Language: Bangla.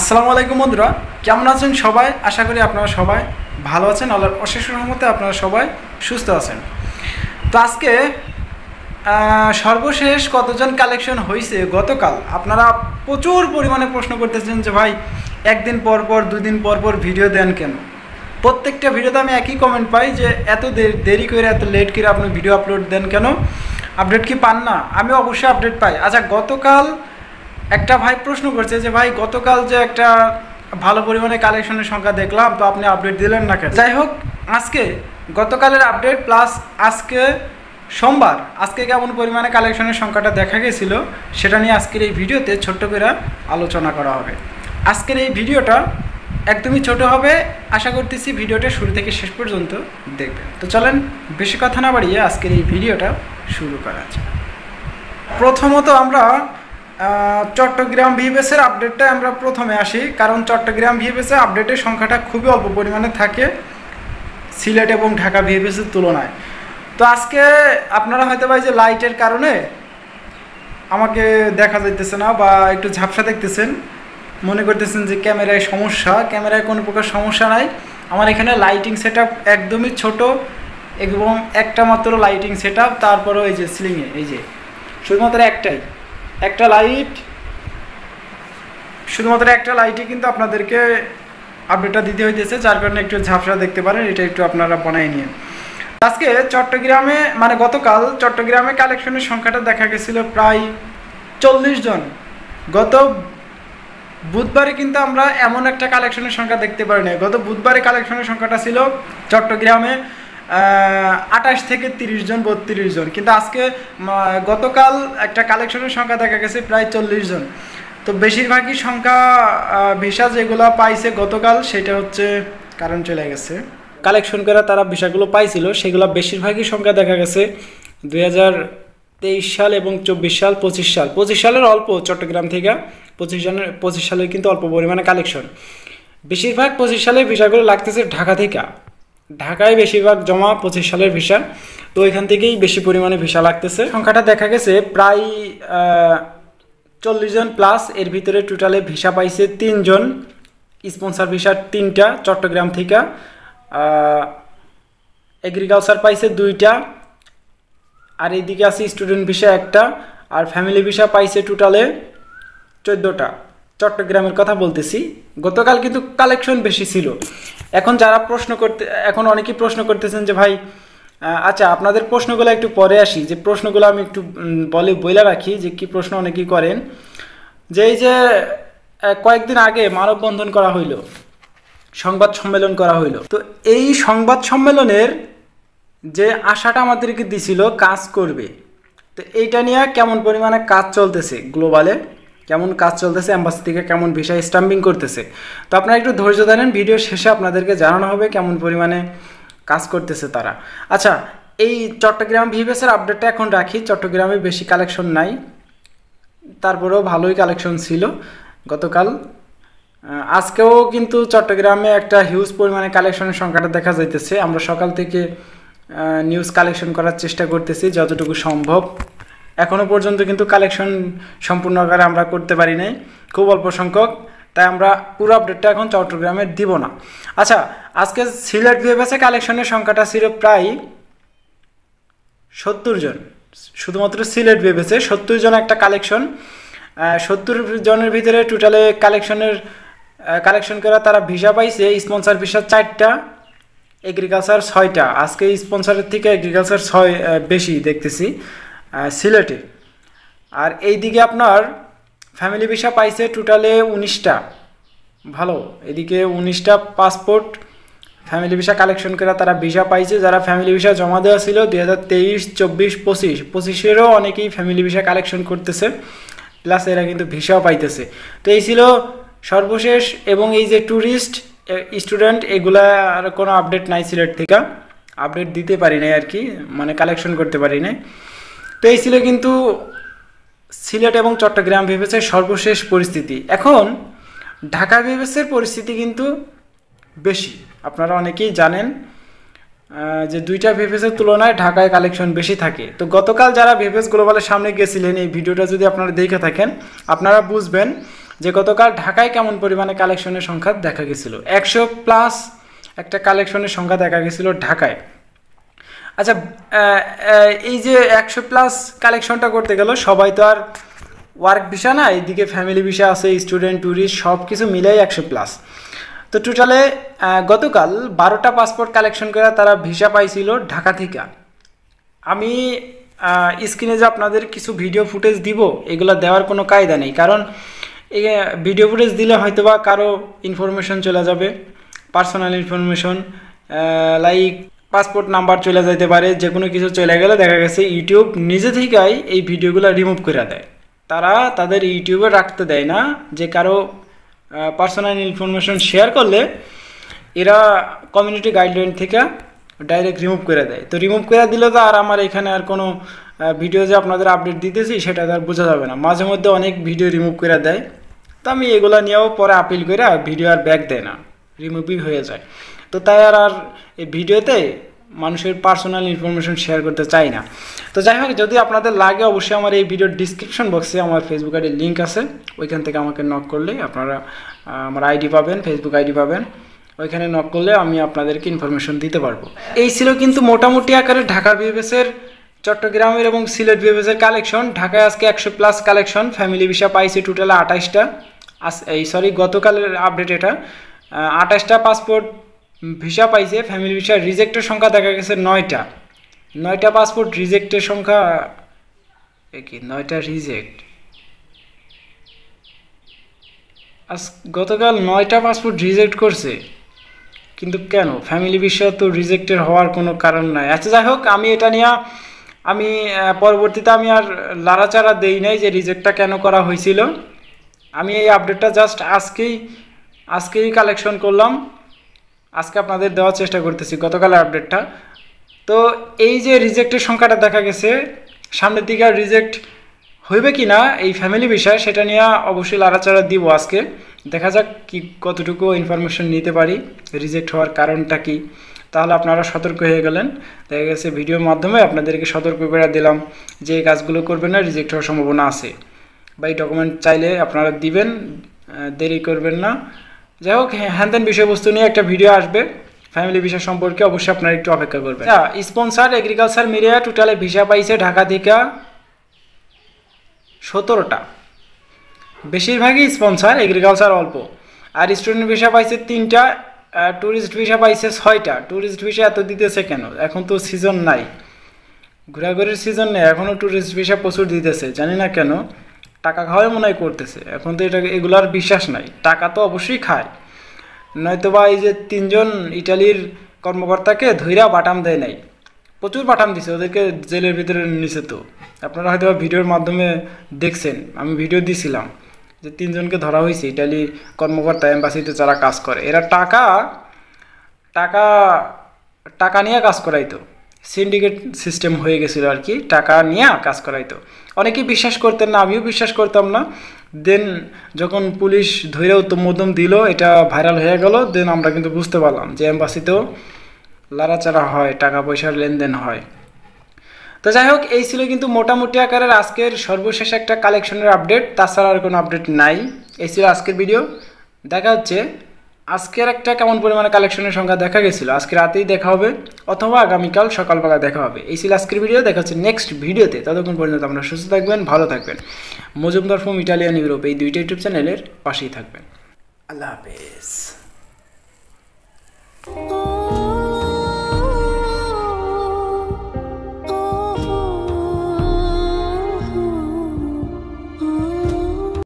আসসালামু আলাইকুম বন্ধুরা, কেমন আছেন সবাই? আশা করি আপনারা সবাই ভালো আছেন। আল্লাহর অশেষ রহমতে আপনারা সবাই সুস্থ আছেন। তো আজকে সর্বশেষ কতজন কালেকশন হয়েছে গতকাল, আপনারা প্রচুর পরিমাণে প্রশ্ন করতেছেন যে ভাই একদিন পর পর দুদিন পর পর ভিডিও দেন কেন? প্রত্যেকটা ভিডিওতে আমি একই কমেন্ট পাই যে এত দেরি করে এত লেট করে আপনি ভিডিও আপলোড দেন কেন, আপডেট কি পান না? আমি অবশ্যই আপডেট পাই। আচ্ছা, গতকাল একটা ভাই প্রশ্ন করছে যে ভাই গতকাল যে একটা ভালো পরিমাণে কালেকশনের সংখ্যা দেখলাম, তো আপনি আপডেট দিলেন না কেন? যাই হোক, আজকে গতকালের আপডেট প্লাস আজকে সোমবার আজকে কেমন পরিমাণে কালেকশনের সংখ্যাটা দেখা গেছিলো সেটা নিয়ে আজকের এই ভিডিওতে ছোট্ট করে আলোচনা করা হবে। আজকের এই ভিডিওটা একদমই ছোট হবে, আশা করতেছি ভিডিওটা শুরু থেকে শেষ পর্যন্ত দেখবেন। তো চলেন বেশি কথা না বাড়িয়ে আজকের এই ভিডিওটা শুরু করা যাক। প্রথমত আমরা চট্টগ্রাম ভিএফএসের আপডেটটা আমরা প্রথমে আসি, কারণ চট্টগ্রাম ভিএফএসের আপডেটের সংখ্যাটা খুবই অল্প পরিমাণে থাকে সিলেট এবং ঢাকা ভিএফএসের তুলনায়। তো আজকে আপনারা হয়তো ভাই যে লাইটের কারণে আমাকে দেখা যাইতেছে না বা একটু ঝাপসা দেখতেছেন, মনে করতেছেন যে ক্যামেরায় সমস্যা। ক্যামেরায় কোনো প্রকার সমস্যা নাই। আমার এখানে লাইটিং সেট একদমই ছোট এবং একটা মাত্র লাইটিং সেট আপ, তারপরেও এই যে সিলিংয়ে এই যে শুধুমাত্র একটা লাইট, শুধুমাত্র একটা লাইটই কিন্তু আপনাদেরকে আপডেটটা দিতে হইতেছে, যার কারণে একটু ঝাপসা দেখতে পারেন। এটা একটু আপনারা বানাই নিন। আজকে চট্টগ্রামে মানে গতকাল চট্টগ্রামে কালেকশনের সংখ্যাটা দেখা গেছিল প্রায় 40 জন। গত বুধবারে কিন্তু আমরা এমন একটা কালেকশনের সংখ্যা দেখতে পারি না। গত বুধবারে কালেকশনের সংখ্যাটা ছিল চট্টগ্রামে 28 থেকে 30 জন 32 জন, কিন্তু আজকে গতকাল একটা কালেকশনের সংখ্যা দেখা গেছে প্রায় 40 জন। তো বেশিরভাগই সংখ্যা ভিসা যেগুলো পাইছে গতকাল সেটা হচ্ছে কারণ চলে গেছে কালেকশন করা, তারা ভিসাগুলো পাইছিল সেগুলো বেশিরভাগই সংখ্যা দেখা গেছে 2023 সাল এবং 24 সাল 25 সালের অল্প চট্টগ্রাম থেকে 25 সালের কিন্তু অল্প পরিমাণে কালেকশন। বেশিরভাগ 25 সালের ভিসাগুলো লাগতেছে ঢাকা থেকে, ঢাকায় বেশিরভাগ জমা 25 সালের ভিসা, তো ওইখান থেকেই বেশি পরিমাণে ভিসা লাগতেছে। সংখ্যাটা দেখা গেছে প্রায় 40 জন প্লাস। এর ভিতরে টোটালে ভিসা পাইছে 3 জন, স্পন্সর ভিসা 3টা চট্টগ্রাম থেকে, এগ্রিকালচার পাইছে 2টা, আর এইদিকে আছে স্টুডেন্ট ভিসা 1টা, আর ফ্যামিলি ভিসা পাইছে টোটালে 14টা। চট্টগ্রামের কথা বলতেছি। গতকাল কিন্তু কালেকশন বেশি ছিল। এখন অনেকেই প্রশ্ন করতেছেন যে ভাই আচ্ছা, আপনাদের প্রশ্নগুলো একটু পরে আসি, যে প্রশ্নগুলো আমি একটু বলে রাখি যে কি প্রশ্ন অনেকেই করেন, যে এই যে কয়েকদিন আগে মানববন্ধন করা হইল, সংবাদ সম্মেলন করা হইল, তো এই সংবাদ সম্মেলনের যে আশাটা আমাদেরকে দিছিল কাজ করবে, তো এইটা নিয়ে কেমন পরিমাণে কাজ চলতেছে, গ্লোবালে কেমন কাজ চলতেছে, এম্বাসি থেকে কেমন ভিসা স্ট্যাম্পিং করতেছে, তো আপনারা একটু ধৈর্য ধরেন, ভিডিও শেষে আপনাদেরকে জানানো হবে কেমন পরিমাণে কাজ করতেছে তারা। আচ্ছা, এই চট্টগ্রাম ভিএফএসের আপডেটটা এখন রাখি। চট্টগ্রামে বেশি কালেকশন নাই, তারপরেও ভালোই কালেকশন ছিল গতকাল। আজকেও কিন্তু চট্টগ্রামে একটা হিউজ পরিমাণে কালেকশনের সংখ্যাটা দেখা যাইতেছে। আমরা সকাল থেকে নিউজ কালেকশন করার চেষ্টা করতেছি যতটুকু সম্ভব। এখনও পর্যন্ত কিন্তু কালেকশন সম্পূর্ণ আকারে আমরা করতে পারি নাই, খুব অল্প সংখ্যক, তাই আমরা পুরো আপডেটটা এখন চট্টগ্রামের দিব না। আচ্ছা, আজকে সিলেট ভিএফএসে কালেকশনের সংখ্যাটা ছিল প্রায় 70 জন। শুধুমাত্র সিলেট ভিএফএসে 70 জন একটা কালেকশন। 70 জনের ভিতরে টোটালে কালেকশন করা তারা ভিসা পাইছে, স্পন্সর ভিসা 4টা, এগ্রিকালচার 6টা। আজকে স্পন্সরের থেকে এগ্রিকালচার 6 বেশি দেখতেছি সিলেটে। আর এইদিকে আপনার ফ্যামিলি ভিসা পাইছে টোটালে 19টা, ভালো। এদিকে 19টা পাসপোর্ট ফ্যামিলি ভিসা কালেকশন করে তারা ভিসা পাইছে। যারা ফ্যামিলি ভিসা জমা দেওয়া ছিল 2023, 24, 25-এরও অনেকেই ফ্যামিলি ভিসা কালেকশন করতেছে, প্লাস এরা কিন্তু ভিসাও পাইতেছে। তো এই ছিল সর্বশেষ। এবং এই যে ট্যুরিস্ট স্টুডেন্ট, এগুলা আর কোনো আপডেট নাই, সিলেট থেকে আপডেট দিতে পারি নাই আর কি, মানে কালেকশন করতে পারি নাই। তো এই ছিল কিন্তু সিলেট এবং চট্টগ্রাম ভিএফএসের সর্বশেষ পরিস্থিতি। এখন ঢাকা ভিএফএসের পরিস্থিতি কিন্তু বেশি, আপনারা অনেকেই জানেন যে দুইটা ভিএফএসের তুলনায় ঢাকায় কালেকশন বেশি থাকে। তো গতকাল যারা ভিএফএস গ্লোবালের সামনে গেছিলেন, এই ভিডিওটা যদি আপনারা দেখে থাকেন আপনারা বুঝবেন যে গতকাল ঢাকায় কেমন পরিমাণে কালেকশনের সংখ্যা দেখা গেছিল। 100+ একটা কালেকশনের সংখ্যা দেখা গেছিল ঢাকায়। আচ্ছা, এই যে 100+ কালেকশনটা করতে গেল সবাই তো আর ওয়ার্ক ভিসা না, এইদিকে ফ্যামিলি ভিসা আছে, স্টুডেন্ট, ট্যুরিস্ট সব কিছু মিলাই 100+। তো টোটালে গতকাল 12টা পাসপোর্ট কালেকশন করে তারা ভিসা পাইছিল ঢাকা থেকে। আমি স্ক্রিনে যে আপনাদের কিছু ভিডিও ফুটেজ দিব, এগুলো দেওয়ার কোনো কায়দা নেই, কারণ এই ভিডিও ফুটেজ দিলে হয়তোবা কারো ইনফরমেশন চলে যাবে, personal information, like passport number চলে যেতে পারে, যে কোনো কিছু চলে গেলে দেখা গেছে ইউটিউব নিজে থেকেই এই ভিডিওগুলো রিমুভ করে দেয়। তারা তাদের ইউটিউবে রাখতে দেয় না, যে কারো পার্সোনাল ইনফরমেশন শেয়ার করলে এরা কমিউনিটি গাইডলাইন থেকে ডাইরেক্ট রিমুভ করে দেয়। তো রিমুভ করে দিলে তো আর আমার এখানে আর কোনো ভিডিও যে আপনাদের আপডেট দিতেছি সেটা আর বোঝা যাবে না। মাঝে মধ্যে অনেক ভিডিও রিমুভ করে দেয়, তো আমি এগুলো নিয়েও পরে আপিল করে ভিডিও আর ব্যাক দেয় না, রিমুভই হয়ে যায়। তো তাই আর এই ভিডিওতে মানুষের পার্সোনাল ইনফরমেশন শেয়ার করতে চাই না। তো যাই হোক, যদি আপনাদের লাগে অবশ্যই আমার এই ভিডিওর ডিসক্রিপশন বক্সে আমার ফেসবুক আইডির লিঙ্ক আছে, ওইখান থেকে আমাকে নক করলে আপনারা আমার আইডি পাবেন, ফেসবুক আইডি পাবেন, ওইখানে নক করলে আমি আপনাদেরকে ইনফরমেশন দিতে পারবো। এই ছিল কিন্তু মোটামুটি আকারে ঢাকা বিএফএসের, চট্টগ্রামের এবং সিলেট বিএফএসের কালেকশন। ঢাকায় আজকে 100+ কালেকশন, ফ্যামিলি ভিসা পাইছে টোটালে 28টা। গতকালের আপডেট এটা, 28টা পাসপোর্ট ভিসা পাইছে। ফ্যামিলি ভিসা রিজেক্টের সংখ্যা দেখা গেছে 9টা পাসপোর্ট রিজেক্টের সংখ্যা, কি 9টা রিজেক্ট? গতকাল 9টা পাসপোর্ট রিজেক্ট করছে, কিন্তু কেন? ফ্যামিলি ভিসা তো রিজেক্টের হওয়ার কোনো কারণ নাই। আচ্ছা যাই হোক, আমি এটা নিয়ে আমি পরবর্তীতে আমি আর লাড়াচাড়া দেই নাই যে রিজেক্টটা কেন করা হয়েছিল। আমি এই আপডেটটা জাস্ট আজকেই কালেকশন করলাম, আজকে আপনাদের দেওয়ার চেষ্টা করতেছি গতকালের আপডেটটা। তো এই যে রিজেক্টের সংখ্যাটা দেখা গেছে, সামনের দিকে আর রিজেক্ট হইবে কি না এই ফ্যামিলি বিষয়, সেটা নিয়ে অবশ্যই লাড়াচাড়া দিব আজকে। দেখা যাক কি কতটুকু ইনফরমেশন নিতে পারি, রিজেক্ট হওয়ার কারণটা কি। তাহলে আপনারা সতর্ক হয়ে গেলেন। দেখা গেছে ভিডিওর মাধ্যমে আপনাদেরকে সতর্ক করে দিলাম যে এই কাজগুলো করবেন না, রিজেক্ট হওয়ার সম্ভাবনা আছে। বা এই ডকুমেন্ট চাইলে আপনারা দিবেন, দেরি করবেন না। যাই হোক, হ্যান বিষয়বস্তু নিয়ে একটা ভিডিও আসবে ফ্যামিলি ভিসা সম্পর্কে, অবশ্যই আপনারা একটু অপেক্ষা করবেন। স্পন্সার এগ্রিকালচার মিডিয়া টোটালে ভিসা পাইছে ঢাকা থেকে 17টা, বেশিরভাগই স্পন্সার, এগ্রিকালচার অল্প। আর স্টুডেন্ট ভিসা পাইছে 3টা, ট্যুরিস্ট ভিসা পাইছে 6টা। ট্যুরিস্ট ভিসা এত দিতেছে কেন? এখন তো সিজন নাই, ঘোরাঘুরির সিজন নেই, এখনও ট্যুরিস্ট ভিসা প্রচুর দিতেছে, জানি না কেন। টাকা খাওয়াই মনে হয় করতেছে, এখন তো এগুলার বিশ্বাস নাই। টাকা তো অবশ্যই খায়, নয়তোবা এই যে 3জন ইটালির কর্মকর্তাকে ধইরা বাটাম দেয় নাই, প্রচুর বাটাম দিছে, ওদেরকে জেলের ভিতরে নিছে। তো আপনারা হয়তো ভিডিওর মাধ্যমে দেখছেন, আমি ভিডিও দিছিলাম যে 3জনকে ধরা হয়েছে ইটালি কর্মকর্তা, এম্বাসিতে যারা কাজ করে। এরা টাকা নিয়ে কাজ করাইতো, সিন্ডিকেট সিস্টেম হয়ে গেছিলো আর কি, টাকা নিয়ে কাজ করাইতো। অনেকেই বিশ্বাস করতেন না, আমিও বিশ্বাস করতাম না। দেন যখন পুলিশ ধৈর্য উত্তম দিল, এটা ভাইরাল হয়ে গেল, দেন আমরা কিন্তু বুঝতে পারলাম যে এম্বাসিতেও লাড়াচাড়া হয়, টাকা পয়সার লেনদেন হয়। তো যাই হোক, এই ছিল কিন্তু মোটামুটি আকারের আজকের সর্বশেষ একটা কালেকশনের আপডেট, তাছাড়া আর কোনো আপডেট নাই। এই ছিল আজকের ভিডিও। দেখা হচ্ছে আজকের একটা কেমন পরিমাণে কালেকশনের সংখ্যা দেখা গেছিলো, আজকে রাতেই দেখা হবে অথবা আগামীকাল সকালবেলা দেখা হবে। এই ছিল আজকের ভিডিও, দেখা হচ্ছে নেক্সট ভিডিওতে। ততক্ষণ পর্যন্ত আপনারা সুস্থ থাকবেন, ভালো থাকবেন। মজুমদার ফ্রম ইটালিয়ান ইউরোপ এই 2টা ইউটিউব চ্যানেলের পাশেই থাকবেন। আল্লাহ হাফেজ।